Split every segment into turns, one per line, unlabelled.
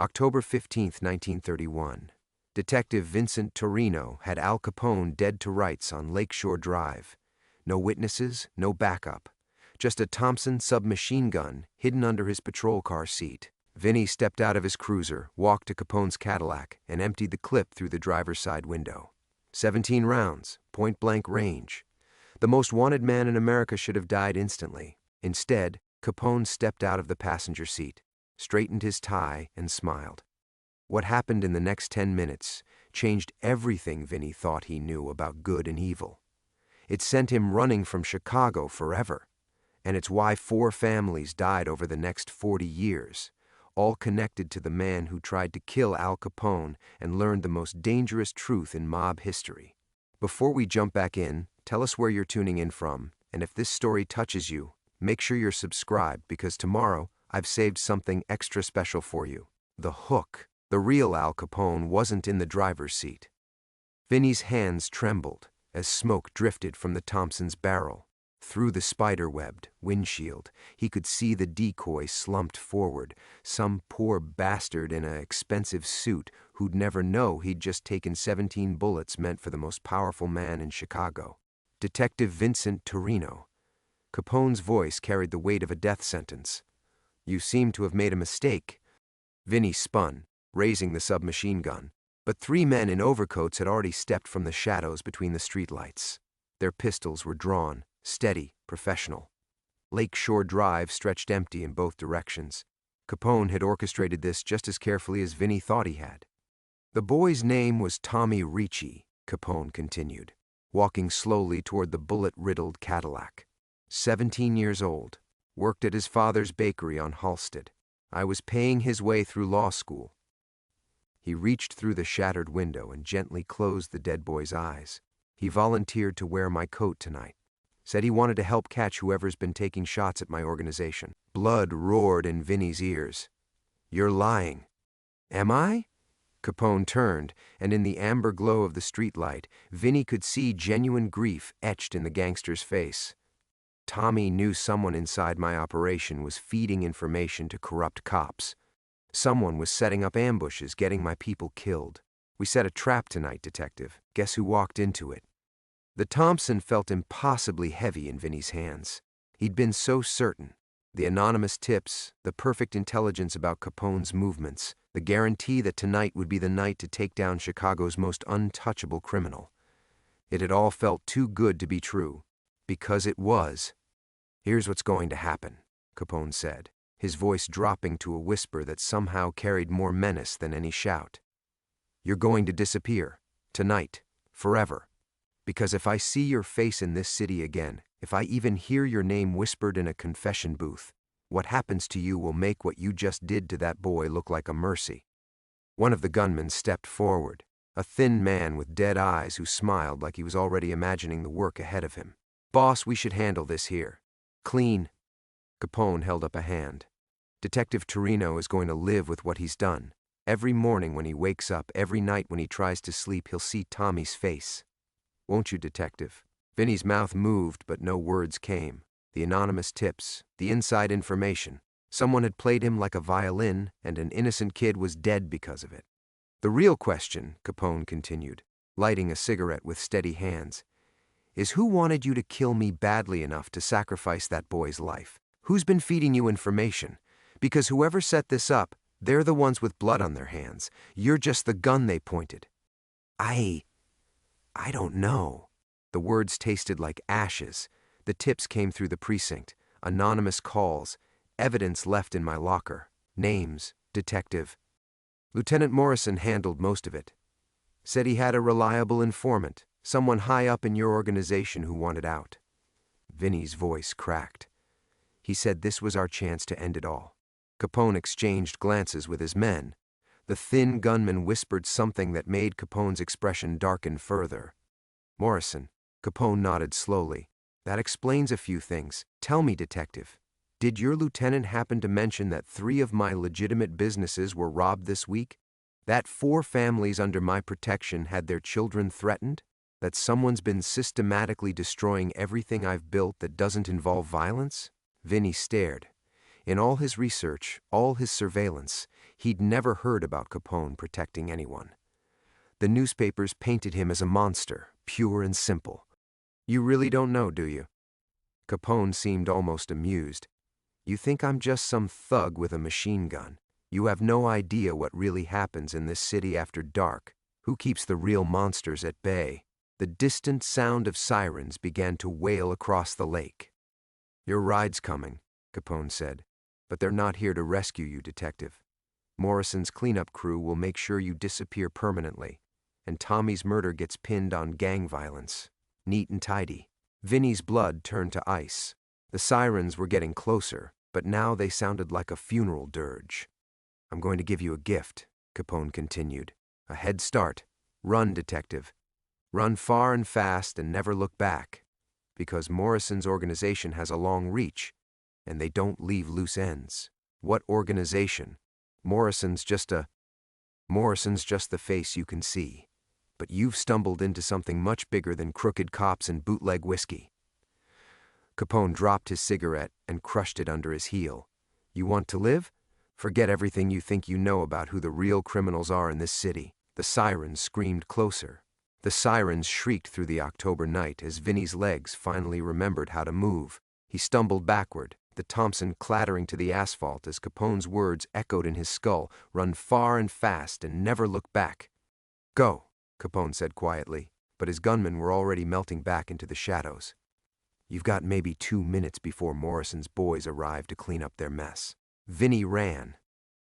October 15, 1931. Detective Vincent Torino had Al Capone dead to rights on Lakeshore Drive. No witnesses, no backup. Just a Thompson submachine gun hidden under his patrol car seat. Vinny stepped out of his cruiser, walked to Capone's Cadillac, and emptied the clip through the driver's side window. 17 rounds, point-blank range. The most wanted man in America should have died instantly. Instead, Capone stepped out of the passenger seat, straightened his tie, and smiled. What happened in the next 10 minutes changed everything Vinny thought he knew about good and evil. It sent him running from Chicago forever, and it's why 4 families died over the next 40 years, all connected to the man who tried to kill Al Capone and learned the most dangerous truth in mob history. Before we jump back in, tell us where you're tuning in from, and if this story touches you, make sure you're subscribed because tomorrow I've saved something extra special for you. The hook. The real Al Capone wasn't in the driver's seat. Vinny's hands trembled as smoke drifted from the Thompson's barrel. Through the spider-webbed windshield, he could see the decoy slumped forward, some poor bastard in an expensive suit who'd never know he'd just taken 17 bullets meant for the most powerful man in Chicago. Detective Vincent Torino. Capone's voice carried the weight of a death sentence. "You seem to have made a mistake." Vinny spun, raising the submachine gun, but 3 men in overcoats had already stepped from the shadows between the streetlights. Their pistols were drawn, steady, professional. Lakeshore Drive stretched empty in both directions. Capone had orchestrated this just as carefully as Vinny thought he had. The boy's name was Tommy Ricci, Capone continued, walking slowly toward the bullet-riddled Cadillac. 17 years old, worked at his father's bakery on Halsted. I was paying his way through law school. He reached through the shattered window and gently closed the dead boy's eyes. He volunteered to wear my coat tonight. Said he wanted to help catch whoever's been taking shots at my organization. Blood roared in Vinny's ears. "You're lying." "Am I?" Capone turned, and in the amber glow of the streetlight, Vinny could see genuine grief etched in the gangster's face. Tommy knew someone inside my operation was feeding information to corrupt cops. Someone was setting up ambushes, getting my people killed. We set a trap tonight, Detective. Guess who walked into it? The Thompson felt impossibly heavy in Vinny's hands. He'd been so certain. The anonymous tips, the perfect intelligence about Capone's movements, the guarantee that tonight would be the night to take down Chicago's most untouchable criminal. It had all felt too good to be true. Because it was. "Here's what's going to happen," Capone said, his voice dropping to a whisper that somehow carried more menace than any shout. "You're going to disappear. Tonight. Forever. Because if I see your face in this city again, if I even hear your name whispered in a confession booth, what happens to you will make what you just did to that boy look like a mercy." One of the gunmen stepped forward, a thin man with dead eyes who smiled like he was already imagining the work ahead of him. "Boss, we should handle this here. Clean." Capone held up a hand. "Detective Torino is going to live with what he's done. Every morning when he wakes up, every night when he tries to sleep, he'll see Tommy's face. Won't you, Detective?" Vinny's mouth moved, but no words came. The anonymous tips, the inside information. Someone had played him like a violin, and an innocent kid was dead because of it. "The real question," Capone continued, lighting a cigarette with steady hands, "is who wanted you to kill me badly enough to sacrifice that boy's life? Who's been feeding you information? Because whoever set this up, they're the ones with blood on their hands. You're just the gun they pointed." I don't know." The words tasted like ashes. The tips came through the precinct. Anonymous calls. Evidence left in my locker. Names. Detective. Lieutenant Morrison handled most of it. Said he had a reliable informant. Someone high up in your organization who wanted out. Vinny's voice cracked. He said this was our chance to end it all. Capone exchanged glances with his men. The thin gunman whispered something that made Capone's expression darken further. "Morrison." Capone nodded slowly. "That explains a few things. Tell me, Detective, did your lieutenant happen to mention that 3 of my legitimate businesses were robbed this week? That 4 families under my protection had their children threatened? That someone's been systematically destroying everything I've built that doesn't involve violence?" Vinny stared. In all his research, all his surveillance, He'd never heard about Capone protecting anyone. The newspapers painted him as a monster, pure and simple. "You really don't know, do you?" Capone seemed almost amused. "You think I'm just some thug with a machine gun. You have no idea what really happens in this city after dark. Who keeps the real monsters at bay?" The distant sound of sirens began to wail across the lake. "Your ride's coming," Capone said, "but they're not here to rescue you, Detective. Morrison's cleanup crew will make sure you disappear permanently, and Tommy's murder gets pinned on gang violence. Neat and tidy." Vinny's blood turned to ice. The sirens were getting closer, but now they sounded like a funeral dirge. "I'm going to give you a gift," Capone continued. "A head start. Run, Detective. Run far and fast and never look back. Because Morrison's organization has a long reach, and they don't leave loose ends." "What organization?" Morrison's just the face you can see. But you've stumbled into something much bigger than crooked cops and bootleg whiskey." Capone dropped his cigarette and crushed it under his heel. "You want to live? Forget everything you think you know about who the real criminals are in this city." The sirens screamed closer. The sirens shrieked through the October night as Vinny's legs finally remembered how to move. He stumbled backward, the Thompson clattering to the asphalt as Capone's words echoed in his skull, "Run far and fast and never look back." "Go," Capone said quietly, but his gunmen were already melting back into the shadows. "You've got maybe 2 minutes before Morrison's boys arrive to clean up their mess." Vinny ran.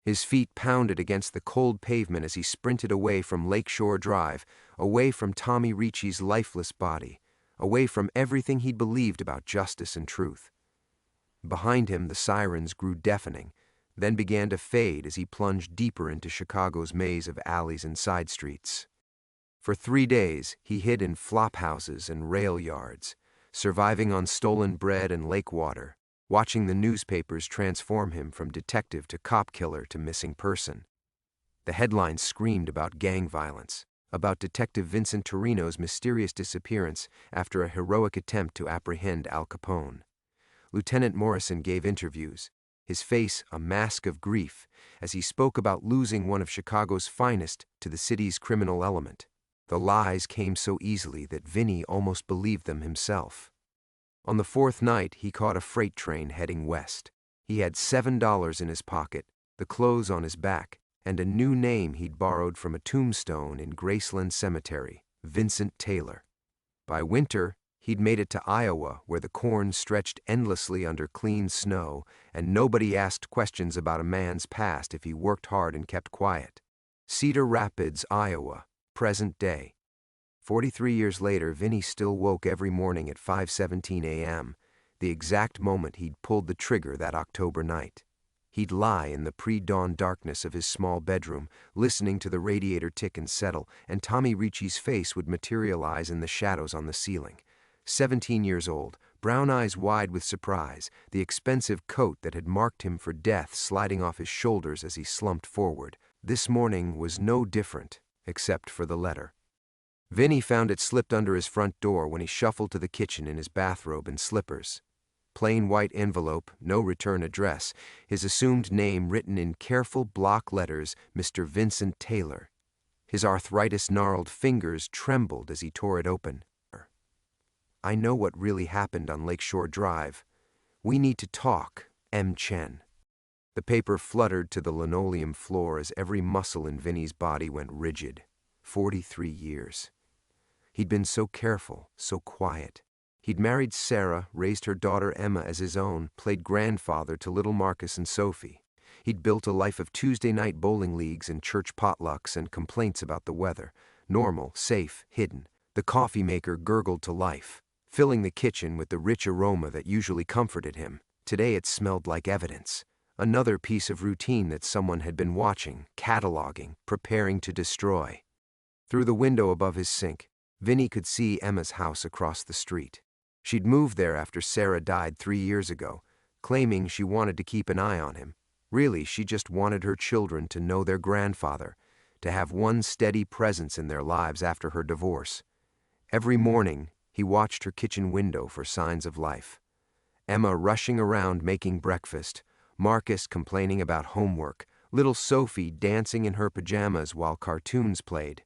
His feet pounded against the cold pavement as he sprinted away from Lakeshore Drive, away from Tommy Ricci's lifeless body, away from everything he'd believed about justice and truth. Behind him, the sirens grew deafening, then began to fade as he plunged deeper into Chicago's maze of alleys and side streets. For 3 days, he hid in flop houses and rail yards, surviving on stolen bread and lake water, watching the newspapers transform him from detective to cop killer to missing person. The headlines screamed about gang violence, about Detective Vincent Torino's mysterious disappearance after a heroic attempt to apprehend Al Capone. Lieutenant Morrison gave interviews, his face a mask of grief, as he spoke about losing one of Chicago's finest to the city's criminal element. The lies came so easily that Vinny almost believed them himself. On the 4th night, he caught a freight train heading west. He had $7 in his pocket, the clothes on his back, and a new name he'd borrowed from a tombstone in Graceland Cemetery, Vincent Taylor. By winter, he'd made it to Iowa, where the corn stretched endlessly under clean snow, and nobody asked questions about a man's past if he worked hard and kept quiet. Cedar Rapids, Iowa, present day. 43 years later, Vinny still woke every morning at 5:17 a.m., the exact moment he'd pulled the trigger that October night. He'd lie in the pre-dawn darkness of his small bedroom, listening to the radiator tick and settle, and Tommy Ricci's face would materialize in the shadows on the ceiling. 17 years old, brown eyes wide with surprise, the expensive coat that had marked him for death sliding off his shoulders as he slumped forward. This morning was no different, except for the letter. Vinny found it slipped under his front door when he shuffled to the kitchen in his bathrobe and slippers. Plain white envelope, no return address, his assumed name written in careful block letters, Mr. Vincent Taylor. His arthritis-gnarled fingers trembled as he tore it open. "I know what really happened on Lakeshore Drive. We need to talk, M. Chen." The paper fluttered to the linoleum floor as every muscle in Vinny's body went rigid. 43 years. He'd been so careful, so quiet. He'd married Sarah, raised her daughter Emma as his own, played grandfather to little Marcus and Sophie. He'd built a life of Tuesday night bowling leagues and church potlucks and complaints about the weather. Normal, safe, hidden. The coffee maker gurgled to life, filling the kitchen with the rich aroma that usually comforted him. Today it smelled like evidence. Another piece of routine that someone had been watching, cataloging, preparing to destroy. Through the window above his sink, Vinny could see Emma's house across the street. She'd moved there after Sarah died 3 years ago, claiming she wanted to keep an eye on him. Really, she just wanted her children to know their grandfather, to have one steady presence in their lives after her divorce. Every morning, he watched her kitchen window for signs of life. Emma rushing around making breakfast, Marcus complaining about homework, Little Sophie dancing in her pajamas while cartoons played.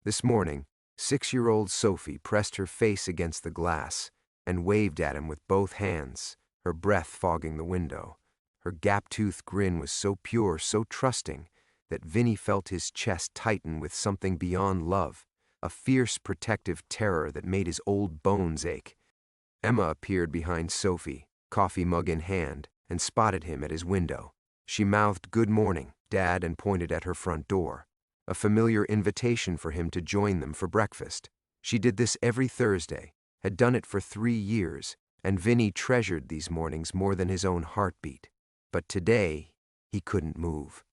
This morning, 6-year-old Sophie pressed her face against the glass and waved at him with both hands, her breath fogging the window. Her gap-toothed grin was so pure, so trusting, that Vinny felt his chest tighten with something beyond love, a fierce protective terror that made his old bones ache. Emma appeared behind Sophie, coffee mug in hand, and spotted him at his window. She mouthed "Good morning, Dad," and pointed at her front door, a familiar invitation for him to join them for breakfast. She did this every Thursday, had done it for 3 years, and Vinny treasured these mornings more than his own heartbeat. But today, he couldn't move.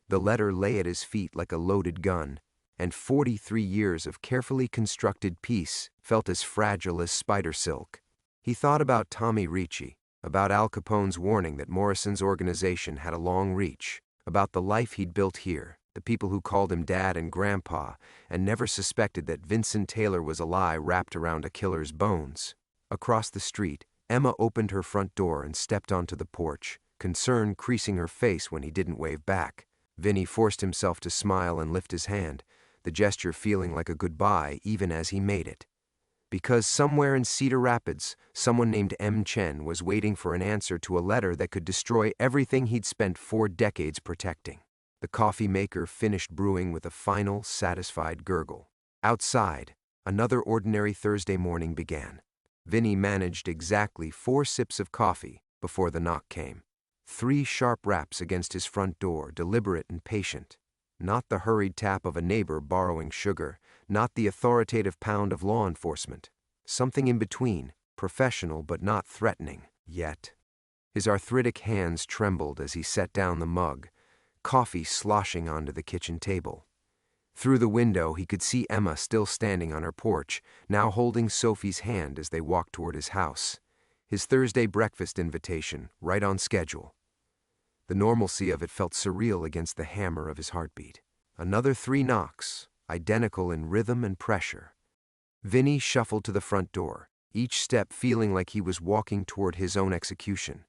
The letter lay at his feet like a loaded gun, and 43 years of carefully constructed peace felt as fragile as spider silk. He thought about Tommy Ricci, about Al Capone's warning that Morrison's organization had a long reach, about the life he'd built here, the people who called him Dad and Grandpa, and never suspected that Vincent Taylor was a lie wrapped around a killer's bones. Across the street, Emma opened her front door and stepped onto the porch, concern creasing her face when he didn't wave back. Vinny forced himself to smile and lift his hand, the gesture feeling like a goodbye even as he made it. Because somewhere in Cedar Rapids, someone named M. Chen was waiting for an answer to a letter that could destroy everything he'd spent 4 decades protecting. The coffee maker finished brewing with a final, satisfied gurgle. Outside, another ordinary Thursday morning began. Vinny managed exactly 4 sips of coffee before the knock came. 3 sharp raps against his front door, deliberate and patient. Not the hurried tap of a neighbor borrowing sugar, not the authoritative pound of law enforcement. Something in between, professional but not threatening, yet. His arthritic hands trembled as he set down the mug, coffee sloshing onto the kitchen table. Through the window, he could see Emma still standing on her porch, now holding Sophie's hand as they walked toward his house. His Thursday breakfast invitation, right on schedule. The normalcy of it felt surreal against the hammer of his heartbeat. Another 3 knocks, identical in rhythm and pressure. Vinny shuffled to the front door, each step feeling like he was walking toward his own execution.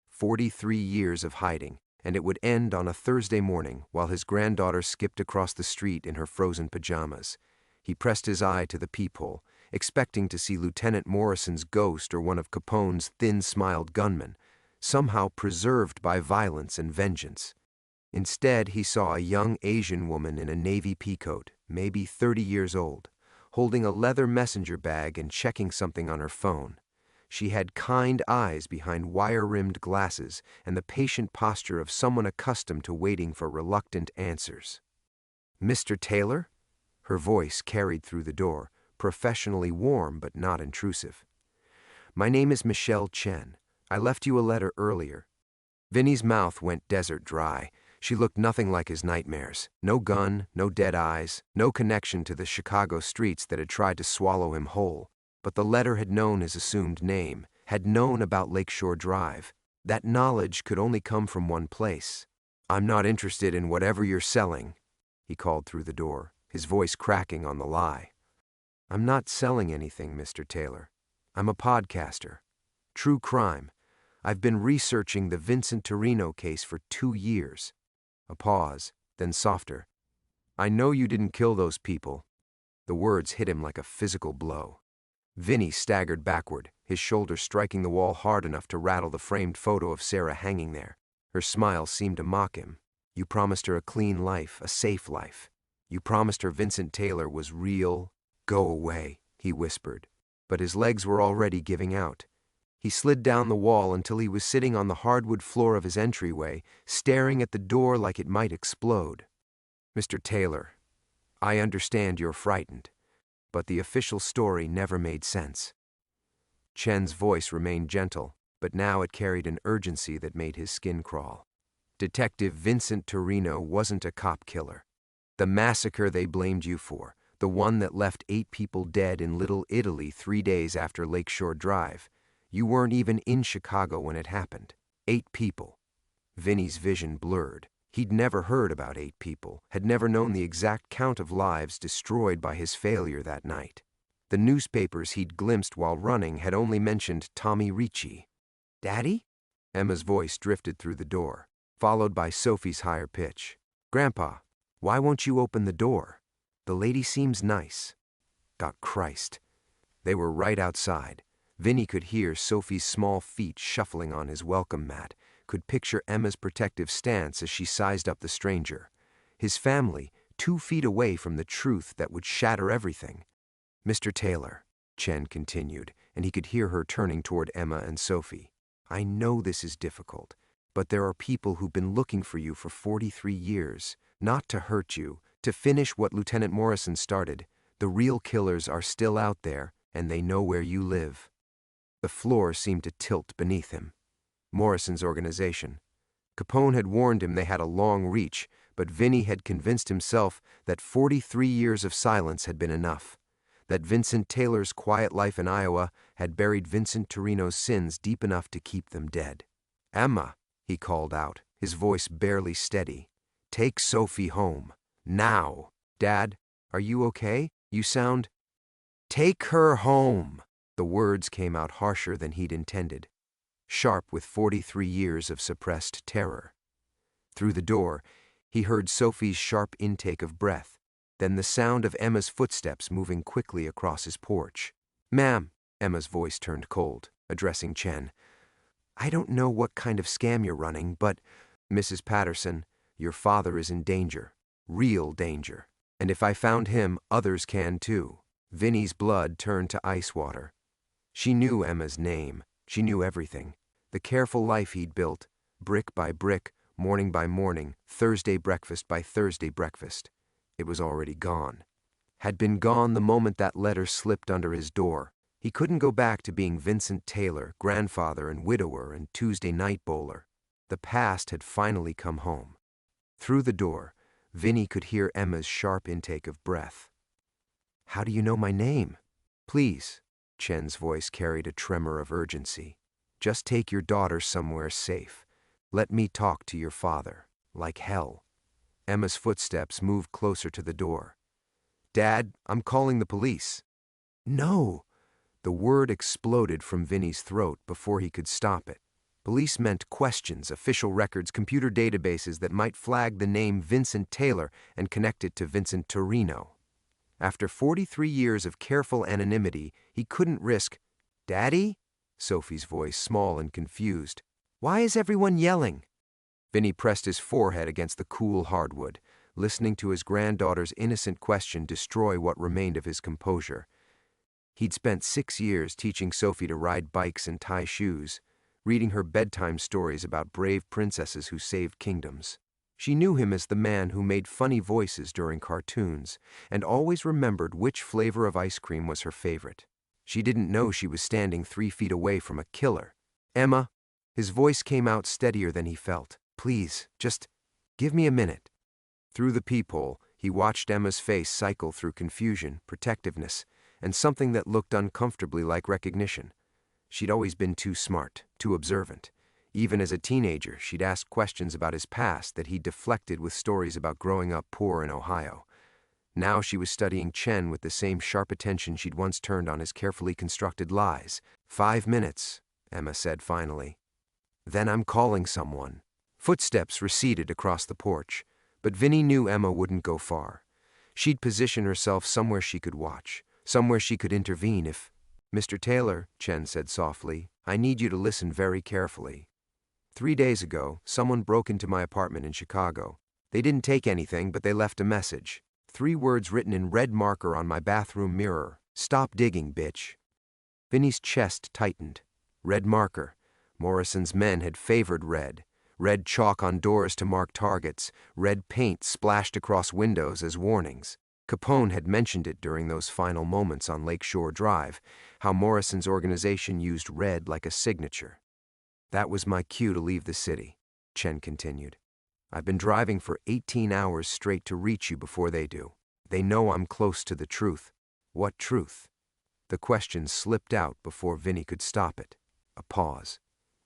43 years of hiding, and it would end on a Thursday morning while his granddaughter skipped across the street in her frozen pajamas. He pressed his eye to the peephole, expecting to see Lieutenant Morrison's ghost or one of Capone's thin-smiled gunmen, somehow preserved by violence and vengeance. Instead, he saw a young Asian woman in a navy peacoat, maybe 30 years old, holding a leather messenger bag and checking something on her phone. She had kind eyes behind wire-rimmed glasses and the patient posture of someone accustomed to waiting for reluctant answers. "Mr. Taylor?" Her voice carried through the door, professionally warm but not intrusive. "My name is Michelle Chen. I left you a letter earlier." Vinny's mouth went desert dry. She looked nothing like his nightmares. No gun, no dead eyes, no connection to the Chicago streets that had tried to swallow him whole. But the letter had known his assumed name, had known about Lakeshore Drive. That knowledge could only come from one place. "I'm not interested in whatever you're selling," he called through the door, his voice cracking on the lie. "I'm not selling anything, Mr. Taylor. I'm a podcaster. True crime. I've been researching the Vincent Torino case for 2 years. A pause, then softer. "I know you didn't kill those people." The words hit him like a physical blow. Vinny staggered backward, his shoulder striking the wall hard enough to rattle the framed photo of Sarah hanging there. Her smile seemed to mock him. "You promised her a clean life, a safe life. You promised her Vincent Taylor was real." "Go away," he whispered. But his legs were already giving out. He slid down the wall until he was sitting on the hardwood floor of his entryway, staring at the door like it might explode. "Mr. Taylor, I understand you're frightened, but the official story never made sense." Chen's voice remained gentle, but now it carried an urgency that made his skin crawl. Detective Vincent Torino wasn't a cop killer. The massacre they blamed you for, the one that left 8 people dead in Little Italy 3 days after Lakeshore Drive, you weren't even in Chicago when it happened. 8 people. Vinny's vision blurred. He'd never heard about 8 people, had never known the exact count of lives destroyed by his failure that night. The newspapers he'd glimpsed while running had only mentioned Tommy Ricci. "Daddy?" Emma's voice drifted through the door. followed by Sophie's higher pitch. "Grandpa, why won't you open the door? The lady seems nice." "God Christ." They were right outside. Vinny could hear Sophie's small feet shuffling on his welcome mat, could picture Emma's protective stance as she sized up the stranger. His family, 2 feet away from the truth that would shatter everything. "Mr. Taylor," Chen continued, and he could hear her turning toward Emma and Sophie. "I know this is difficult, but there are people who've been looking for you for 43 years, not to hurt you, to finish what Lieutenant Morrison started. The real killers are still out there, and they know where you live." The floor seemed to tilt beneath him. Morrison's organization. Capone had warned him they had a long reach, but Vinny had convinced himself that 43 years of silence had been enough, that Vincent Taylor's quiet life in Iowa had buried Vincent Torino's sins deep enough to keep them dead. "Emma," he called out, his voice barely steady. "Take Sophie home. Now." "Dad, are you okay? You sound—" "Take her home." The words came out harsher than he'd intended, sharp with 43 years of suppressed terror. Through the door, he heard Sophie's sharp intake of breath, then the sound of Emma's footsteps moving quickly across his porch. "Ma'am," Emma's voice turned cold, addressing Chen. "I don't know what kind of scam you're running, but, Mrs. Patterson, your father is in danger, real danger. And if I found him, others can too." Vinny's blood turned to ice water. She knew Emma's name. She knew everything. The careful life he'd built, brick by brick, morning by morning, Thursday breakfast by Thursday breakfast. It was already gone. Had been gone the moment that letter slipped under his door. He couldn't go back to being Vincent Taylor, grandfather and widower and Tuesday night bowler. The past had finally come home. Through the door, Vinny could hear Emma's sharp intake of breath. "How do you know my name?" "Please," Chen's voice carried a tremor of urgency. "Just take your daughter somewhere safe. Let me talk to your father. Like hell." Emma's footsteps moved closer to the door. "Dad, I'm calling the police." "No!" The word exploded from Vinny's throat before he could stop it. Police meant questions, official records, computer databases that might flag the name Vincent Taylor and connect it to Vincent Torino. After 43 years of careful anonymity, he couldn't risk— "Daddy?" Sophie's voice, small and confused. "Why is everyone yelling?" Vinny pressed his forehead against the cool hardwood, listening to his granddaughter's innocent question destroy what remained of his composure. He'd spent 6 years teaching Sophie to ride bikes and tie shoes, reading her bedtime stories about brave princesses who saved kingdoms. She knew him as the man who made funny voices during cartoons and always remembered which flavor of ice cream was her favorite. She didn't know she was standing 3 feet away from a killer. "Emma," his voice came out steadier than he felt. "Please, just give me a minute." Through the peephole, he watched Emma's face cycle through confusion, protectiveness, and something that looked uncomfortably like recognition. She'd always been too smart, too observant. Even as a teenager, she'd asked questions about his past that he'd deflected with stories about growing up poor in Ohio. Now she was studying Chen with the same sharp attention she'd once turned on his carefully constructed lies. 5 minutes, Emma said finally. "Then I'm calling someone." Footsteps receded across the porch, but Vinny knew Emma wouldn't go far. She'd position herself somewhere she could watch, somewhere she could intervene if— "Mr. Taylor," Chen said softly, "I need you to listen very carefully. 3 days ago, someone broke into my apartment in Chicago. They didn't take anything, but they left a message. 3 words written in red marker on my bathroom mirror. Stop digging, bitch." Vinny's chest tightened. Red marker. Morrison's men had favored red. Red chalk on doors to mark targets. Red paint splashed across windows as warnings. Capone had mentioned it during those final moments on Lakeshore Drive, how Morrison's organization used red like a signature. "That was my cue to leave the city," Chen continued. "I've been driving for 18 hours straight to reach you before they do. They know I'm close to the truth." "What truth?" The question slipped out before Vinny could stop it. A pause.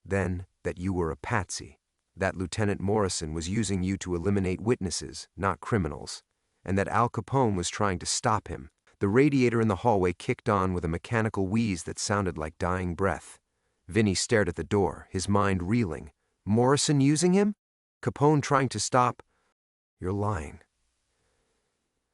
"Then, that you were a patsy. That Lieutenant Morrison was using you to eliminate witnesses, not criminals. And that Al Capone was trying to stop him." The radiator in the hallway kicked on with a mechanical wheeze that sounded like dying breath. Vinny stared at the door, his mind reeling. Morrison using him? Capone trying to stop? You're lying.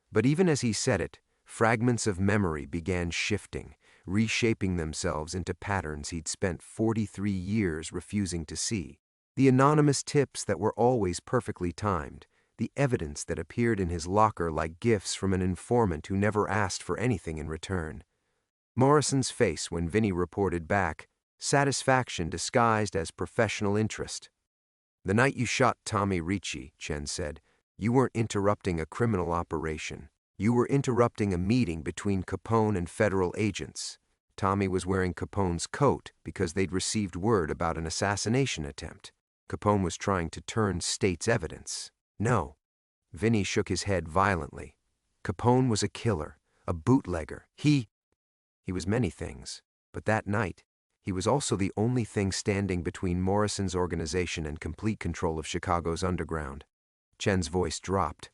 But even as he said it, fragments of memory began shifting, reshaping themselves into patterns he'd spent 43 years refusing to see. The anonymous tips that were always perfectly timed, the evidence that appeared in his locker like gifts from an informant who never asked for anything in return. Morrison's face when Vinny reported back, satisfaction disguised as professional interest. The night you shot Tommy Ricci, Chen said, you weren't interrupting a criminal operation. You were interrupting a meeting between Capone and federal agents. Tommy was wearing Capone's coat because they'd received word about an assassination attempt. Capone was trying to turn state's evidence. No. Vinny shook his head violently. Capone was a killer, a bootlegger. He was many things, but that night, he was also the only thing standing between Morrison's organization and complete control of Chicago's underground. Chen's voice dropped.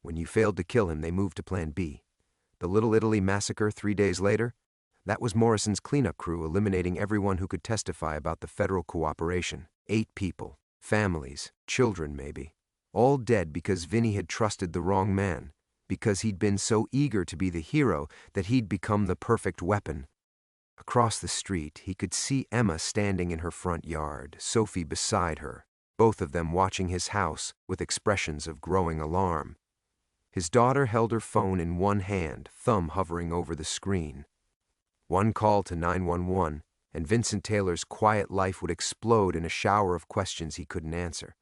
When you failed to kill him, they moved to Plan B. The Little Italy massacre 3 days later? That was Morrison's cleanup crew eliminating everyone who could testify about the federal cooperation. 8 people, families, children maybe, all dead because Vinny had trusted the wrong man, because he'd been so eager to be the hero that he'd become the perfect weapon. Across the street, he could see Emma standing in her front yard, Sophie beside her, both of them watching his house with expressions of growing alarm. His daughter held her phone in one hand, thumb hovering over the screen. One call to 911, and Vincent Taylor's quiet life would explode in a shower of questions he couldn't answer.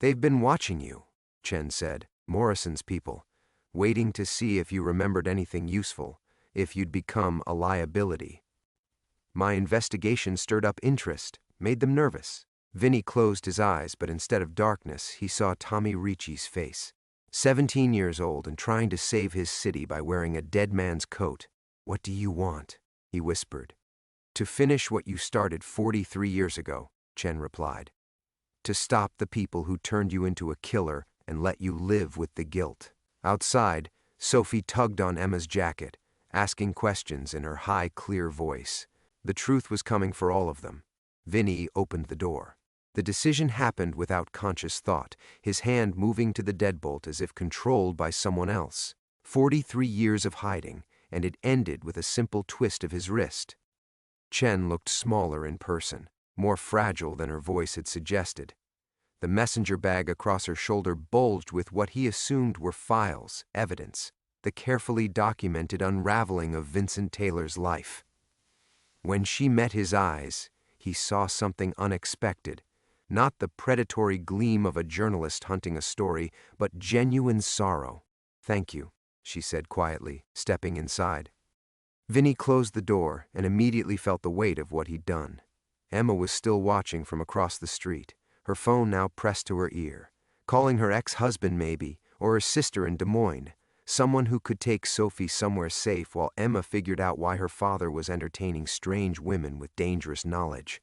They've been watching you, Chen said, Morrison's people, waiting to see if you remembered anything useful, if you'd become a liability. My investigation stirred up interest, made them nervous. Vinny closed his eyes, but instead of darkness, he saw Tommy Ricci's face. 17 years old and trying to save his city by wearing a dead man's coat. What do you want? He whispered. To finish what you started 43 years ago, Chen replied. To stop the people who turned you into a killer and let you live with the guilt. Outside, Sophie tugged on Emma's jacket, asking questions in her high, clear voice. The truth was coming for all of them. Vinny opened the door. The decision happened without conscious thought, his hand moving to the deadbolt as if controlled by someone else. 43 years of hiding, and it ended with a simple twist of his wrist. Chen looked smaller in person, more fragile than her voice had suggested. The messenger bag across her shoulder bulged with what he assumed were files, evidence, the carefully documented unraveling of Vincent Taylor's life. When she met his eyes, he saw something unexpected. Not the predatory gleam of a journalist hunting a story, but genuine sorrow. Thank you, she said quietly, stepping inside. Vinny closed the door and immediately felt the weight of what he'd done. Emma was still watching from across the street, her phone now pressed to her ear, calling her ex-husband maybe, or her sister in Des Moines, someone who could take Sophie somewhere safe while Emma figured out why her father was entertaining strange women with dangerous knowledge.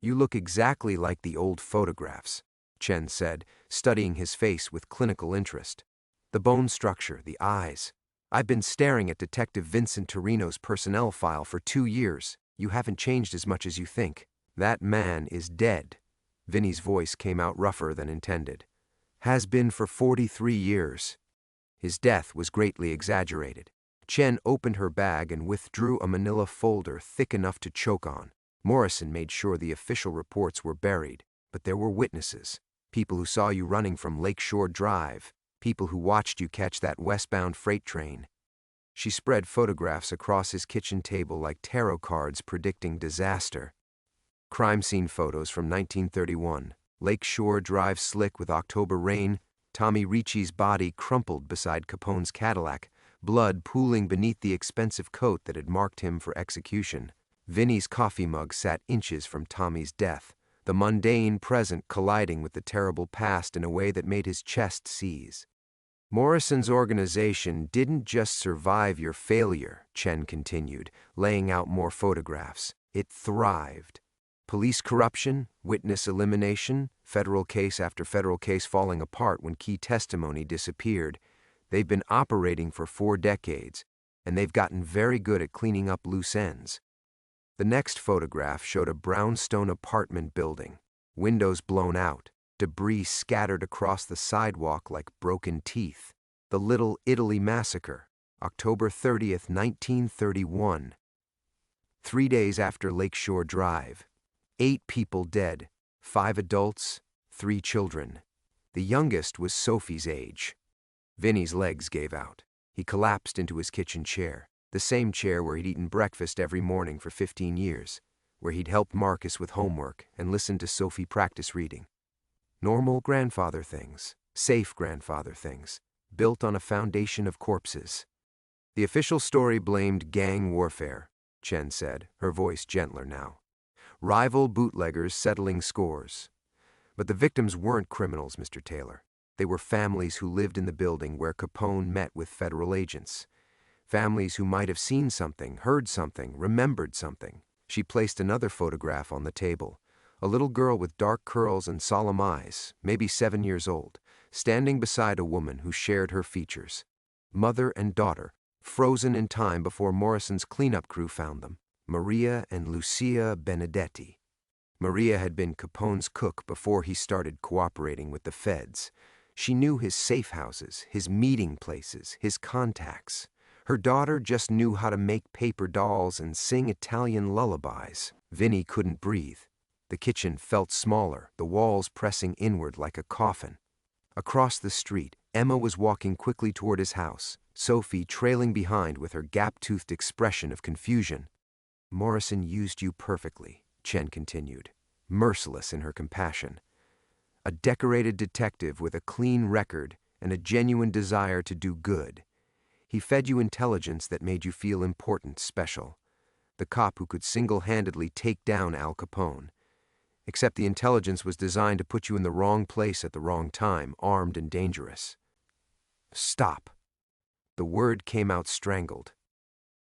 You look exactly like the old photographs, Chen said, studying his face with clinical interest. The bone structure, the eyes. I've been staring at Detective Vincent Torino's personnel file for 2 years. You haven't changed as much as you think. That man is dead. Vinny's voice came out rougher than intended. Has been for 43 years. His death was greatly exaggerated. Chen opened her bag and withdrew a manila folder thick enough to choke on. Morrison made sure the official reports were buried, but there were witnesses. People who saw you running from Lakeshore Drive. People who watched you catch that westbound freight train. She spread photographs across his kitchen table like tarot cards predicting disaster. Crime scene photos from 1931. Lakeshore Drive slick with October rain. Tommy Ricci's body crumpled beside Capone's Cadillac, blood pooling beneath the expensive coat that had marked him for execution. Vinny's coffee mug sat inches from Tommy's death, the mundane present colliding with the terrible past in a way that made his chest seize. Morrison's organization didn't just survive your failure, Chen continued, laying out more photographs. It thrived. Police corruption, witness elimination, federal case after federal case falling apart when key testimony disappeared. They've been operating for 4 decades, and they've gotten very good at cleaning up loose ends. The next photograph showed a brownstone apartment building, windows blown out, Debris scattered across the sidewalk like broken teeth. The Little Italy Massacre, October 30th, 1931. 3 days after Lakeshore Drive. 8 people dead, 5 adults, 3 children. The youngest was Sophie's age. Vinny's legs gave out. He collapsed into his kitchen chair, the same chair where he'd eaten breakfast every morning for 15 years, where he'd helped Marcus with homework and listened to Sophie practice reading. Normal grandfather things, safe grandfather things, built on a foundation of corpses. The official story blamed gang warfare, Chen said, her voice gentler now. Rival bootleggers settling scores. But the victims weren't criminals, Mr. Taylor. They were families who lived in the building where Capone met with federal agents. Families who might have seen something, heard something, remembered something. She placed another photograph on the table. A little girl with dark curls and solemn eyes, maybe 7 years old, standing beside a woman who shared her features. Mother and daughter, frozen in time before Morrison's cleanup crew found them. Maria and Lucia Benedetti. Maria had been Capone's cook before he started cooperating with the feds. She knew his safe houses, his meeting places, his contacts. Her daughter just knew how to make paper dolls and sing Italian lullabies. Vinny couldn't breathe. The kitchen felt smaller, the walls pressing inward like a coffin. Across the street, Emma was walking quickly toward his house, Sophie trailing behind with her gap-toothed expression of confusion. Morrison used you perfectly, Chen continued, merciless in her compassion. A decorated detective with a clean record and a genuine desire to do good. He fed you intelligence that made you feel important, special. The cop who could single-handedly take down Al Capone. Except the intelligence was designed to put you in the wrong place at the wrong time, armed and dangerous. Stop. The word came out strangled.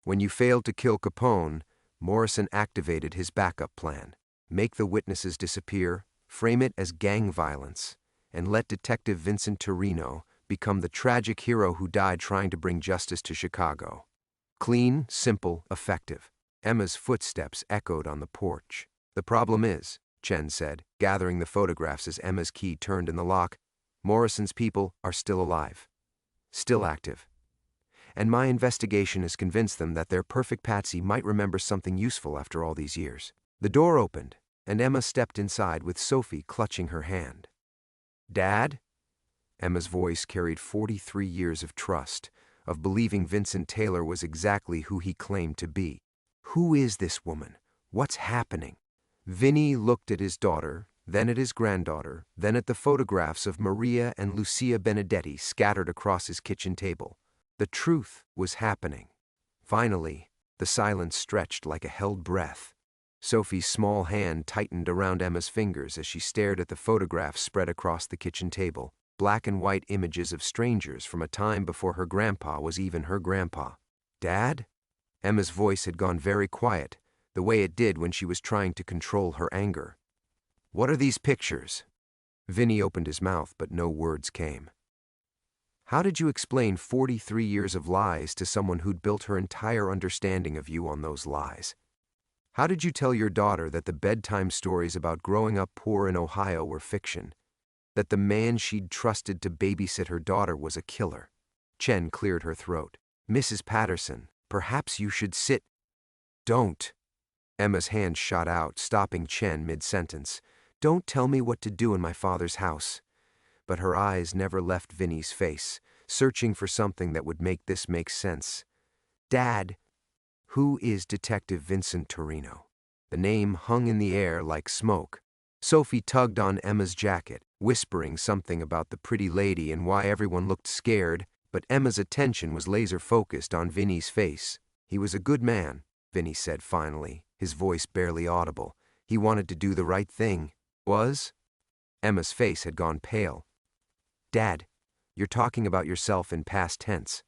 When you failed to kill Capone, Morrison activated his backup plan. Make the witnesses disappear, frame it as gang violence, and let Detective Vincent Torino become the tragic hero who died trying to bring justice to Chicago. Clean, simple, effective. Emma's footsteps echoed on the porch. The problem is, Chen said, gathering the photographs as Emma's key turned in the lock, Morrison's people are still alive. Still active. And my investigation has convinced them that their perfect patsy might remember something useful after all these years. The door opened, and Emma stepped inside with Sophie clutching her hand. Dad? Emma's voice carried 43 years of trust, of believing Vincent Taylor was exactly who he claimed to be. Who is this woman? What's happening? Vinny looked at his daughter, then at his granddaughter, then at the photographs of Maria and Lucia Benedetti scattered across his kitchen table. The truth was happening. Finally, the silence stretched like a held breath. Sophie's small hand tightened around Emma's fingers as she stared at the photographs spread across the kitchen table, black and white images of strangers from a time before her grandpa was even her grandpa. Dad? Emma's voice had gone very quiet, the way it did when she was trying to control her anger. What are these pictures? Vinny opened his mouth, but no words came. How did you explain 43 years of lies to someone who'd built her entire understanding of you on those lies? How did you tell your daughter that the bedtime stories about growing up poor in Ohio were fiction? That the man she'd trusted to babysit her daughter was a killer? Chen cleared her throat. Mrs. Patterson, perhaps you should sit. Don't. Emma's hand shot out, stopping Chen mid-sentence. Don't tell me what to do in my father's house. But her eyes never left Vinny's face, searching for something that would make this make sense. Dad, who is Detective Vincent Torino? The name hung in the air like smoke. Sophie tugged on Emma's jacket, whispering something about the pretty lady and why everyone looked scared, but Emma's attention was laser-focused on Vinny's face. He was a good man, Vinny said finally, his voice barely audible. He wanted to do the right thing. Was? Emma's face had gone pale. Dad, you're talking about yourself in past tense.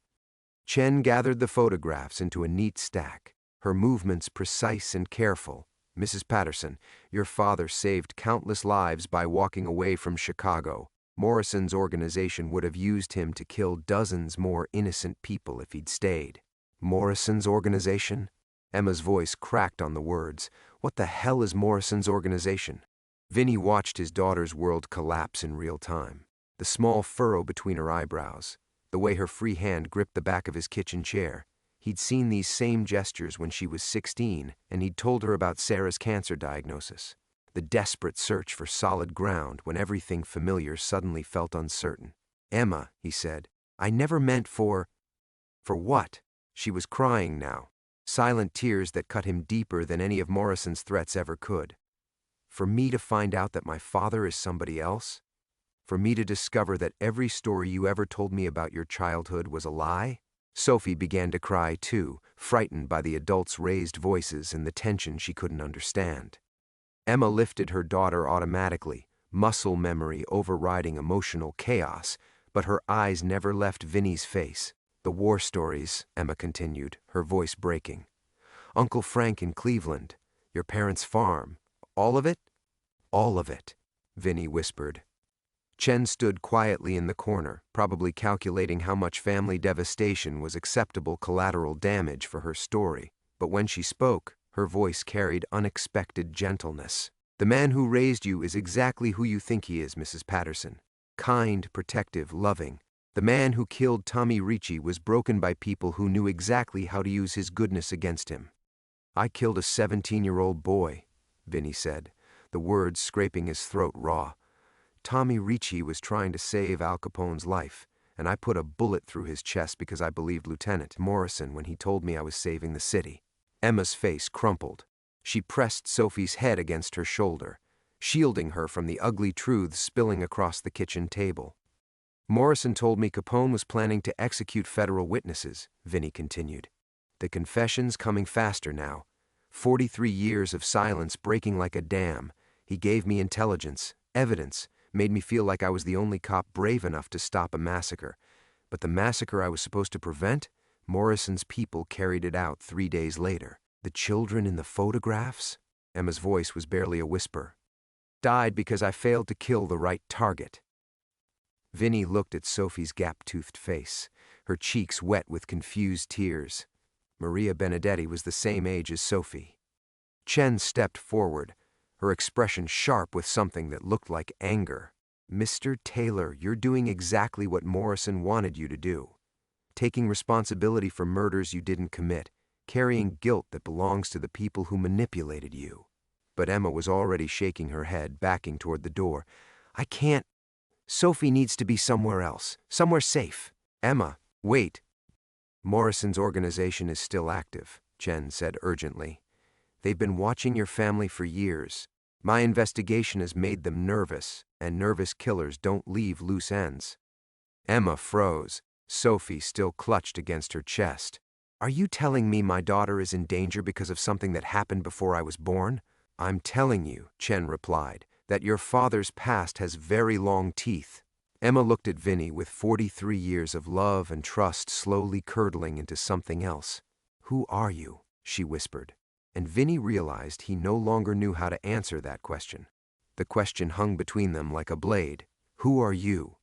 Chen gathered the photographs into a neat stack, her movements precise and careful. Mrs. Patterson, your father saved countless lives by walking away from Chicago. Morrison's organization would have used him to kill dozens more innocent people if he'd stayed. Morrison's organization? Emma's voice cracked on the words. What the hell is Morrison's organization? Vinny watched his daughter's world collapse in real time. The small furrow between her eyebrows, the way her free hand gripped the back of his kitchen chair. He'd seen these same gestures when she was 16, and he'd told her about Sarah's cancer diagnosis. The desperate search for solid ground when everything familiar suddenly felt uncertain. "Emma," he said, "I never meant for what?" She was crying now, silent tears that cut him deeper than any of Morrison's threats ever could. "For me to find out that my father is somebody else? For me to discover that every story you ever told me about your childhood was a lie?" Sophie began to cry too, frightened by the adults' raised voices and the tension she couldn't understand. Emma lifted her daughter automatically, muscle memory overriding emotional chaos, but her eyes never left Vinny's face. "The war stories," Emma continued, her voice breaking. "Uncle Frank in Cleveland, your parents' farm, all of it?" "All of it," Vinny whispered. Chen stood quietly in the corner, probably calculating how much family devastation was acceptable collateral damage for her story. But when she spoke, her voice carried unexpected gentleness. "The man who raised you is exactly who you think he is, Mrs. Patterson. Kind, protective, loving. The man who killed Tommy Ricci was broken by people who knew exactly how to use his goodness against him." "I killed a 17-year-old boy," Vinny said, the words scraping his throat raw. "Tommy Ricci was trying to save Al Capone's life, and I put a bullet through his chest because I believed Lieutenant Morrison when he told me I was saving the city." Emma's face crumpled. She pressed Sophie's head against her shoulder, shielding her from the ugly truths spilling across the kitchen table. "Morrison told me Capone was planning to execute federal witnesses," Vinny continued. "The confessions coming faster now. 43 years of silence breaking like a dam. He gave me intelligence, evidence, made me feel like I was the only cop brave enough to stop a massacre. But the massacre I was supposed to prevent, Morrison's people carried it out 3 days later. The children in the photographs," Emma's voice was barely a whisper, "died because I failed to kill the right target." Vinny looked at Sophie's gap-toothed face, her cheeks wet with confused tears. Maria Benedetti was the same age as Sophie. Chen stepped forward, her expression sharp with something that looked like anger. "Mr. Taylor, you're doing exactly what Morrison wanted you to do. Taking responsibility for murders you didn't commit, carrying guilt that belongs to the people who manipulated you." But Emma was already shaking her head, backing toward the door. "I can't. Sophie needs to be somewhere else, somewhere safe." "Emma, wait." "Morrison's organization is still active," Chen said urgently. "They've been watching your family for years. My investigation has made them nervous, and nervous killers don't leave loose ends." Emma froze. Sophie still clutched against her chest. "Are you telling me my daughter is in danger because of something that happened before I was born?" "I'm telling you," Chen replied, "that your father's past has very long teeth." Emma looked at Vinny with 43 years of love and trust slowly curdling into something else. "Who are you?" she whispered. And Vinny realized he no longer knew how to answer that question. The question hung between them like a blade. "Who are you?"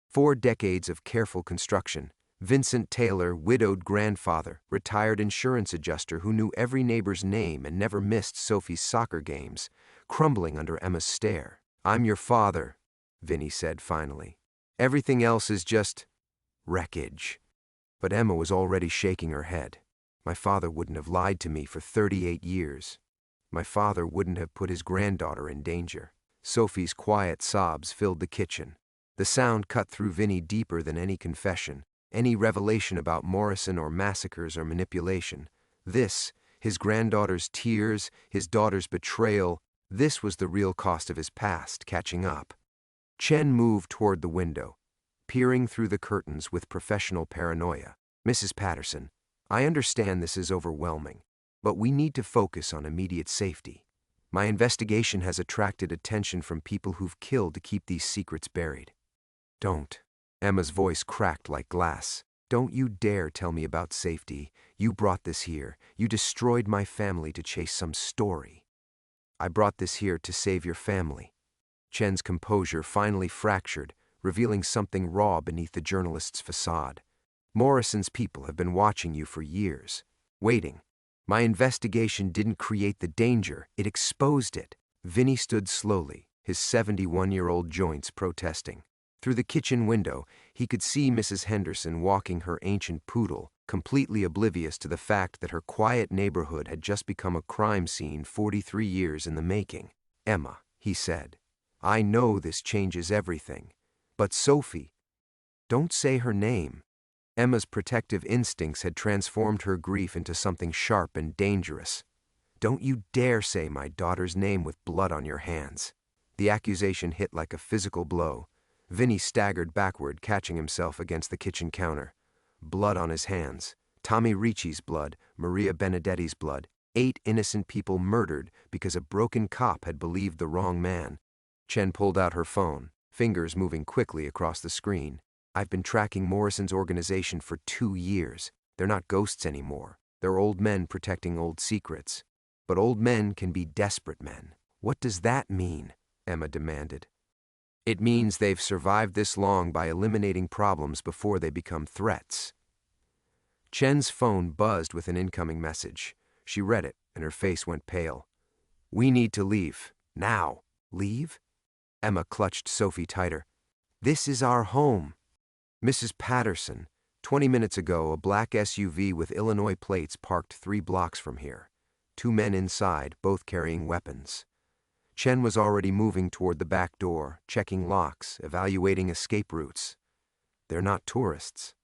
4 decades of careful construction. Vincent Taylor, widowed grandfather, retired insurance adjuster who knew every neighbor's name and never missed Sophie's soccer games, crumbling under Emma's stare. "I'm your father," Vinny said finally. "Everything else is just wreckage." But Emma was already shaking her head. "My father wouldn't have lied to me for 38 years. My father wouldn't have put his granddaughter in danger." Sophie's quiet sobs filled the kitchen. The sound cut through Vinny deeper than any confession, any revelation about Morrison or massacres or manipulation. This, his granddaughter's tears, his daughter's betrayal, this was the real cost of his past catching up. Chen moved toward the window, peering through the curtains with professional paranoia. "Mrs. Patterson, I understand this is overwhelming, but we need to focus on immediate safety. My investigation has attracted attention from people who've killed to keep these secrets buried." "Don't." Emma's voice cracked like glass. "Don't you dare tell me about safety. You brought this here. You destroyed my family to chase some story." "I brought this here to save your family." Chen's composure finally fractured, revealing something raw beneath the journalist's facade. "Morrison's people have been watching you for years, waiting. My investigation didn't create the danger, it exposed it." Vinny stood slowly, his 71-year-old joints protesting. Through the kitchen window, he could see Mrs. Henderson walking her ancient poodle, completely oblivious to the fact that her quiet neighborhood had just become a crime scene 43 years in the making. "Emma," he said, "I know this changes everything. But Sophie, don't say her name." Emma's protective instincts had transformed her grief into something sharp and dangerous. "Don't you dare say my daughter's name with blood on your hands." The accusation hit like a physical blow. Vinny staggered backward, catching himself against the kitchen counter. Blood on his hands. Tommy Ricci's blood, Maria Benedetti's blood. 8 innocent people murdered because a broken cop had believed the wrong man. Chen pulled out her phone, fingers moving quickly across the screen. "I've been tracking Morrison's organization for 2 years. They're not ghosts anymore. They're old men protecting old secrets. But old men can be desperate men." "What does that mean?" Emma demanded. "It means they've survived this long by eliminating problems before they become threats." Chen's phone buzzed with an incoming message. She read it, and her face went pale. "We need to leave. Now." "Leave?" Emma clutched Sophie tighter. "This is our home." "Mrs. Patterson, 20 minutes ago, a black SUV with Illinois plates parked 3 blocks from here. 2 men inside, both carrying weapons." Chen was already moving toward the back door, checking locks, evaluating escape routes. "They're not tourists."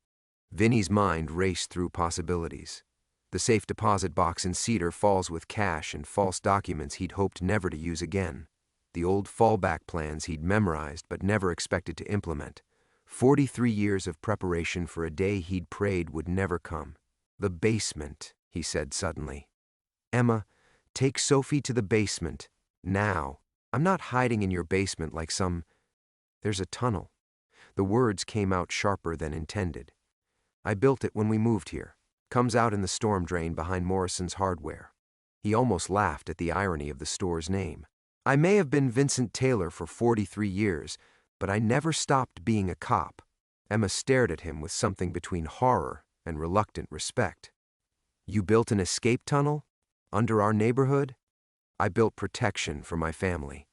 Vinny's mind raced through possibilities. The safe deposit box in Cedar Falls with cash and false documents he'd hoped never to use again. The old fallback plans he'd memorized but never expected to implement. 43 years of preparation for a day he'd prayed would never come. "The basement," he said suddenly. "Emma, take Sophie to the basement. Now. I'm not hiding in your basement like some... There's a tunnel." The words came out sharper than intended. "I built it when we moved here. Comes out in the storm drain behind Morrison's Hardware." He almost laughed at the irony of the store's name. "I may have been Vincent Taylor for 43 years, but I never stopped being a cop." Emma stared at him with something between horror and reluctant respect. "You built an escape tunnel? Under our neighborhood?" "I built protection for my family."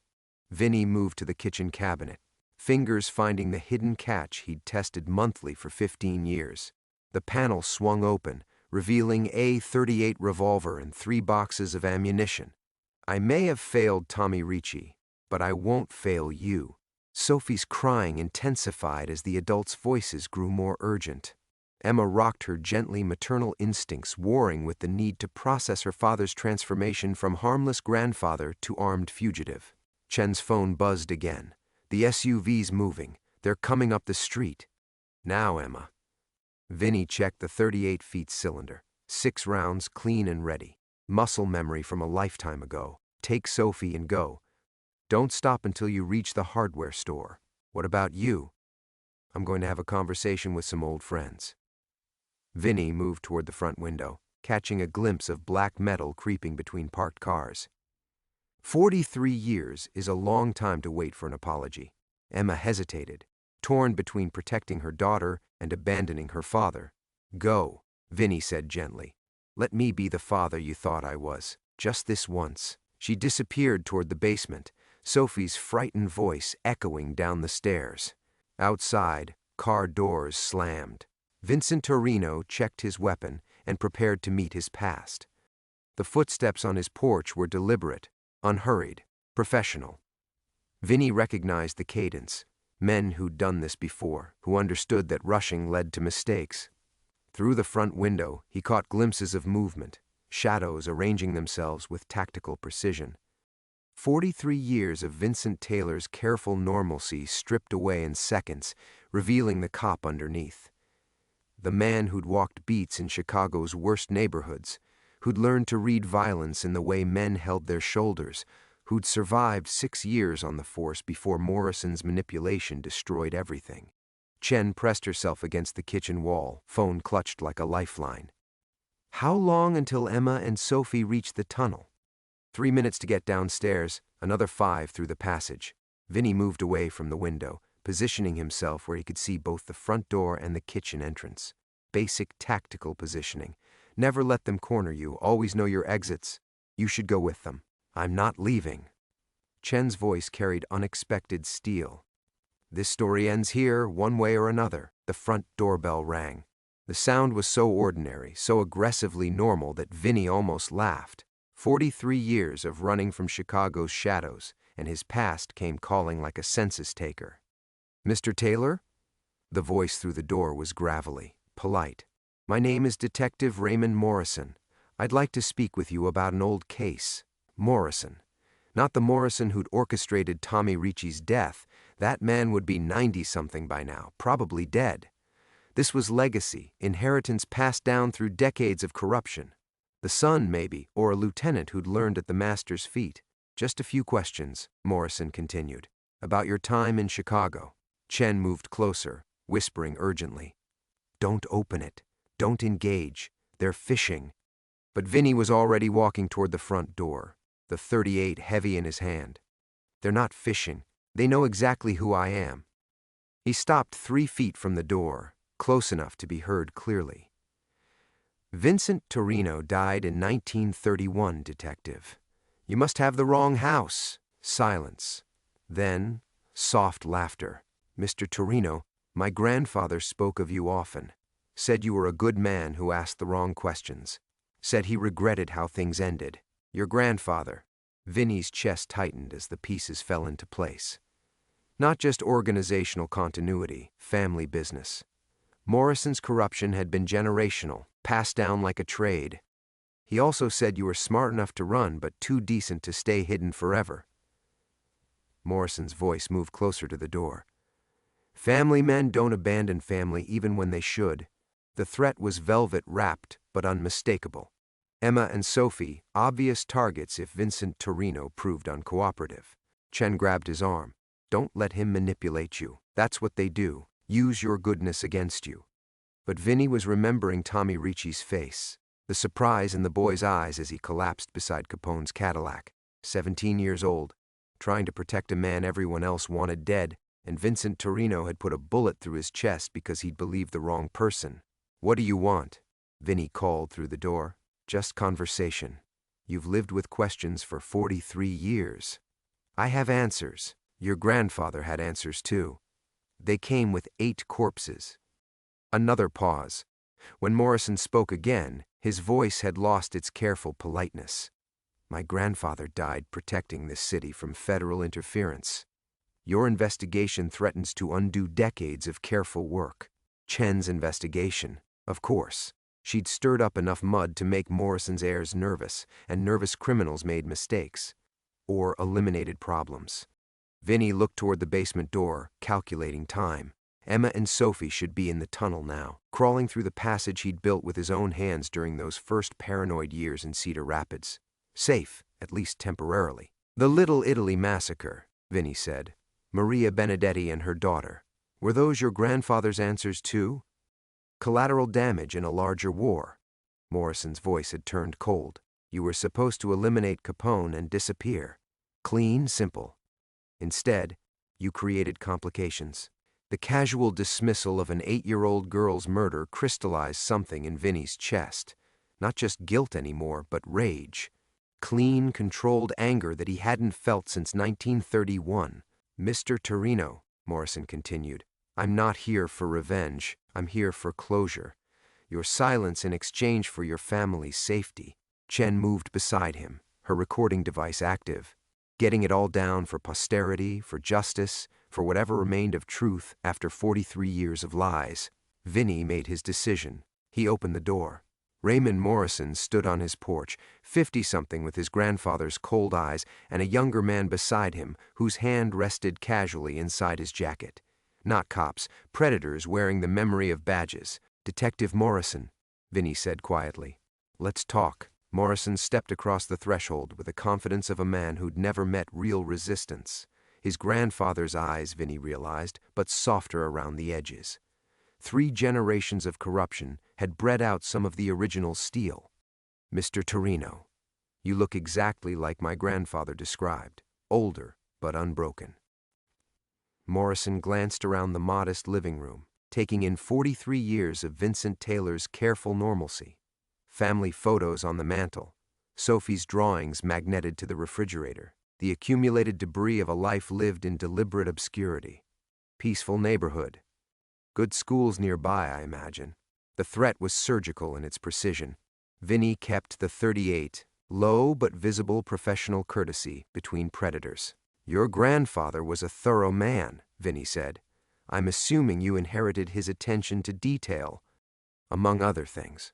Vinny moved to the kitchen cabinet, fingers finding the hidden catch he'd tested monthly for 15 years. The panel swung open, revealing a .38 revolver and 3 boxes of ammunition. "I may have failed Tommy Ricci, but I won't fail you." Sophie's crying intensified as the adults' voices grew more urgent. Emma rocked her gently, maternal instincts warring with the need to process her father's transformation from harmless grandfather to armed fugitive. Chen's phone buzzed again. "The SUV's moving. They're coming up the street." "Now, Emma." Vinny checked the 38 feet cylinder. 6 rounds, clean and ready. Muscle memory from a lifetime ago. "Take Sophie and go. Don't stop until you reach the hardware store." "What about you?" "I'm going to have a conversation with some old friends." Vinny moved toward the front window, catching a glimpse of black metal creeping between parked cars. 43 years is a long time to wait for an apology. Emma hesitated, torn between protecting her daughter and abandoning her father. "Go," Vinny said gently. "Let me be the father you thought I was, just this once." She disappeared toward the basement, Sophie's frightened voice echoing down the stairs. Outside, car doors slammed. Vincent Torino checked his weapon and prepared to meet his past. The footsteps on his porch were deliberate, unhurried, professional. Vinny recognized the cadence. Men who'd done this before, who understood that rushing led to mistakes. Through the front window, he caught glimpses of movement, shadows arranging themselves with tactical precision. 43 years of Vincent Taylor's careful normalcy stripped away in seconds, revealing the cop underneath. The man who'd walked beats in Chicago's worst neighborhoods, who'd learned to read violence in the way men held their shoulders, who'd survived 6 years on the force before Morrison's manipulation destroyed everything. Chen pressed herself against the kitchen wall, phone clutched like a lifeline. How long until Emma and Sophie reached the tunnel? 3 minutes to get downstairs, another 5 through the passage. Vinny moved away from the window, positioning himself where he could see both the front door and the kitchen entrance. Basic tactical positioning. Never let them corner you, always know your exits. You should go with them. I'm not leaving. Chen's voice carried unexpected steel. This story ends here, one way or another. The front doorbell rang. The sound was so ordinary, so aggressively normal that Vinny almost laughed. 43 years of running from Chicago's shadows, and his past came calling like a census taker. "Mr. Taylor?" The voice through the door was gravelly, polite. "My name is Detective Raymond Morrison. I'd like to speak with you about an old case." Morrison. Not the Morrison who'd orchestrated Tommy Ricci's death. That man would be 90-something by now, probably dead. This was legacy, inheritance passed down through decades of corruption. The son, maybe, or a lieutenant who'd learned at the master's feet. "Just a few questions," Morrison continued, "about your time in Chicago." Chen moved closer, whispering urgently. "Don't open it. Don't engage. They're fishing." But Vinny was already walking toward the front door, the .38 heavy in his hand. "They're not fishing. They know exactly who I am." He stopped 3 feet from the door, close enough to be heard clearly. "Vincent Torino died in 1931, Detective. You must have the wrong house." Silence. Then, soft laughter. "Mr. Torino, my grandfather spoke of you often. Said you were a good man who asked the wrong questions. Said he regretted how things ended. Your grandfather." Vinny's chest tightened as the pieces fell into place. Not just organizational continuity, family business. Morrison's corruption had been generational, passed down like a trade. He also said you were smart enough to run, but too decent to stay hidden forever. Morrison's voice moved closer to the door. "Family men don't abandon family even when they should." The threat was velvet-wrapped, but unmistakable. Emma and Sophie, obvious targets if Vincent Torino proved uncooperative. Chen grabbed his arm. "Don't let him manipulate you. That's what they do. Use your goodness against you." But Vinny was remembering Tommy Ricci's face, the surprise in the boy's eyes as he collapsed beside Capone's Cadillac. 17 years old, trying to protect a man everyone else wanted dead, and Vincent Torino had put a bullet through his chest because he'd believed the wrong person. "What do you want?" Vinny called through the door. "Just conversation. You've lived with questions for 43 years. I have answers. Your grandfather had answers too. They came with 8 corpses." Another pause. When Morrison spoke again, his voice had lost its careful politeness. "My grandfather died protecting this city from federal interference. Your investigation threatens to undo decades of careful work." Chen's investigation, of course. She'd stirred up enough mud to make Morrison's heirs nervous, and nervous criminals made mistakes. Or eliminated problems. Vinny looked toward the basement door, calculating time. Emma and Sophie should be in the tunnel now, crawling through the passage he'd built with his own hands during those first paranoid years in Cedar Rapids. Safe, at least temporarily. "The Little Italy massacre," Vinny said. "Maria Benedetti and her daughter. Were those your grandfather's answers too? Collateral damage in a larger war." Morrison's voice had turned cold. "You were supposed to eliminate Capone and disappear. Clean, simple. Instead, you created complications." The casual dismissal of an 8-year-old girl's murder crystallized something in Vinny's chest. Not just guilt anymore, but rage. Clean, controlled anger that he hadn't felt since 1931. "Mr. Torino," Morrison continued, "I'm not here for revenge. I'm here for closure. Your silence in exchange for your family's safety." Chen moved beside him, her recording device active. Getting it all down for posterity, for justice, for whatever remained of truth after 43 years of lies. Vinny made his decision. He opened the door. Raymond Morrison stood on his porch, 50-something with his grandfather's cold eyes and a younger man beside him whose hand rested casually inside his jacket. Not cops, predators wearing the memory of badges. "Detective Morrison," Vinny said quietly. "Let's talk." Morrison stepped across the threshold with the confidence of a man who'd never met real resistance. His grandfather's eyes, Vinny realized, but softer around the edges. 3 generations of corruption had bred out some of the original steel. "Mr. Torino, you look exactly like my grandfather described, older but unbroken." Morrison glanced around the modest living room, taking in 43 years of Vincent Taylor's careful normalcy. Family photos on the mantel, Sophie's drawings magneted to the refrigerator. the accumulated debris of a life lived in deliberate obscurity. Peaceful neighborhood. Good schools nearby, I imagine. The threat was surgical in its precision. Vinny kept the .38, low but visible professional courtesy between predators. Your grandfather was a thorough man, Vinny said. I'm assuming you inherited his attention to detail, among other things.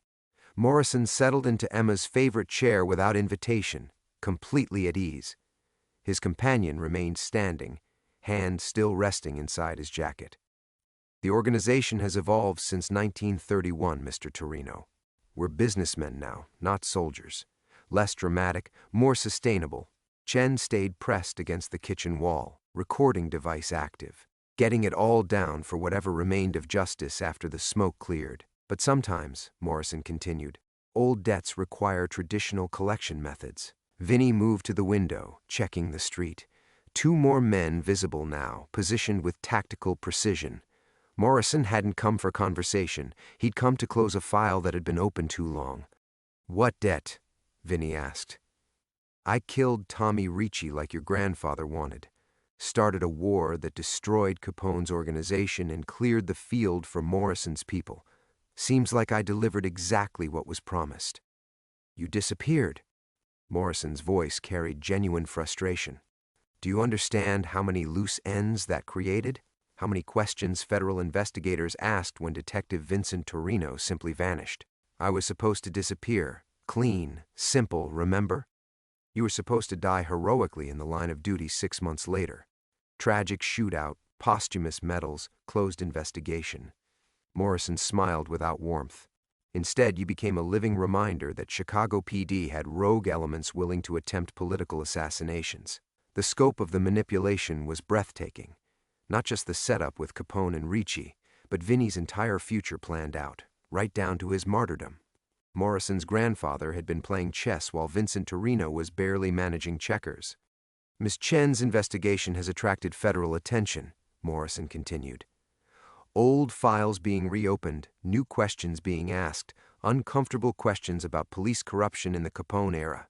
Morrison settled into Emma's favorite chair without invitation, completely at ease. His companion remained standing, hand still resting inside his jacket. The organization has evolved since 1931, Mr. Torino. We're businessmen now, not soldiers. Less dramatic, more sustainable. Chen stayed pressed against the kitchen wall, recording device active, getting it all down for whatever remained of justice after the smoke cleared. But sometimes, Morrison continued, old debts require traditional collection methods. Vinny moved to the window, checking the street. 2 more men visible now, positioned with tactical precision. Morrison hadn't come for conversation. He'd come to close a file that had been open too long. What debt? Vinny asked. I killed Tommy Ricci like your grandfather wanted. Started a war that destroyed Capone's organization and cleared the field for Morrison's people. Seems like I delivered exactly what was promised. You disappeared. Morrison's voice carried genuine frustration. Do you understand how many loose ends that created? How many questions federal investigators asked when Detective Vincent Torino simply vanished? I was supposed to disappear. Clean, simple, remember? You were supposed to die heroically in the line of duty 6 months later. Tragic shootout, posthumous medals, closed investigation. Morrison smiled without warmth. Instead, you became a living reminder that Chicago PD had rogue elements willing to attempt political assassinations. The scope of the manipulation was breathtaking. Not just the setup with Capone and Ricci, but Vinny's entire future planned out, right down to his martyrdom. Morrison's grandfather had been playing chess while Vincent Torino was barely managing checkers. Ms. Chen's investigation has attracted federal attention, Morrison continued. Old files being reopened, new questions being asked, uncomfortable questions about police corruption in the Capone era.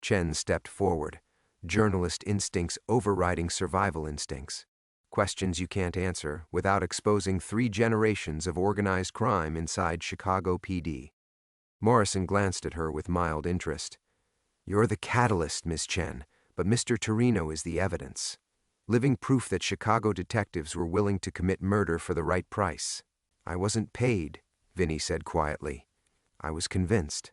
Chen stepped forward, journalist instincts overriding survival instincts. Questions you can't answer without exposing 3 generations of organized crime inside Chicago PD. Morrison glanced at her with mild interest. You're the catalyst, Miss Chen, but Mr. Torino is the evidence. Living proof that Chicago detectives were willing to commit murder for the right price. I wasn't paid, Vinny said quietly. I was convinced.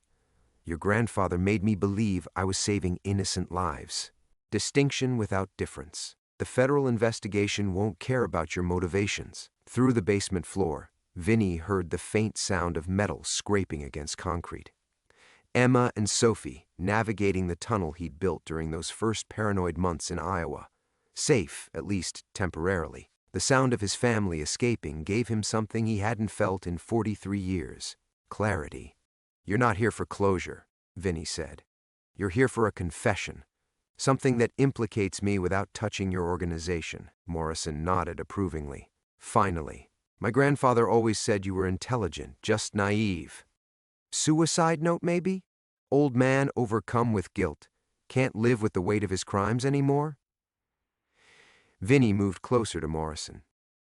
Your grandfather made me believe I was saving innocent lives. Distinction without difference. The federal investigation won't care about your motivations. Through the basement floor, Vinny heard the faint sound of metal scraping against concrete. Emma and Sophie navigating the tunnel he'd built during those first paranoid months in Iowa. Safe, at least temporarily. The sound of his family escaping gave him something he hadn't felt in 43 years. Clarity. You're not here for closure, Vinny said. You're here for a confession. Something that implicates me without touching your organization. Morrison nodded approvingly. Finally. My grandfather always said you were intelligent, just naive. Suicide note, maybe? Old man overcome with guilt. Can't live with the weight of his crimes anymore? Vinny moved closer to Morrison.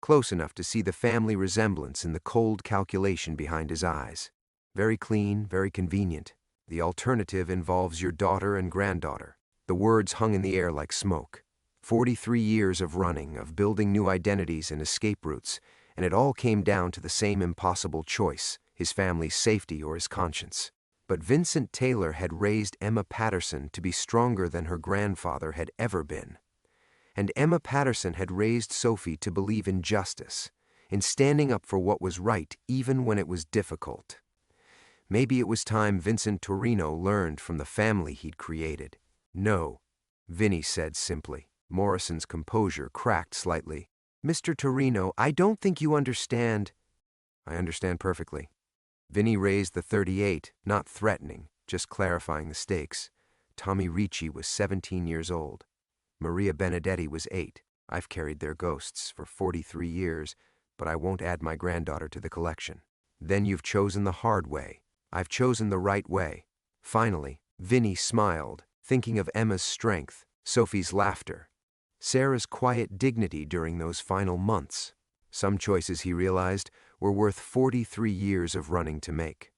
Close enough to see the family resemblance in the cold calculation behind his eyes. Very clean, very convenient. The alternative involves your daughter and granddaughter. The words hung in the air like smoke. 43 years of running, of building new identities and escape routes, and it all came down to the same impossible choice, his family's safety or his conscience. But Vincent Taylor had raised Emma Patterson to be stronger than her grandfather had ever been. And Emma Patterson had raised Sophie to believe in justice, in standing up for what was right even when it was difficult. Maybe it was time Vincent Torino learned from the family he'd created. No, Vinny said simply. Morrison's composure cracked slightly. Mr. Torino, I don't think you understand. I understand perfectly. Vinny raised the .38, not threatening, just clarifying the stakes. Tommy Ricci was 17 years old. Maria Benedetti was 8. I've carried their ghosts for 43 years, but I won't add my granddaughter to the collection. Then you've chosen the hard way. I've chosen the right way. Finally, Vinny smiled, thinking of Emma's strength, Sophie's laughter. Sarah's quiet dignity during those final months. Some choices, he realized, were worth 43 years of running to make.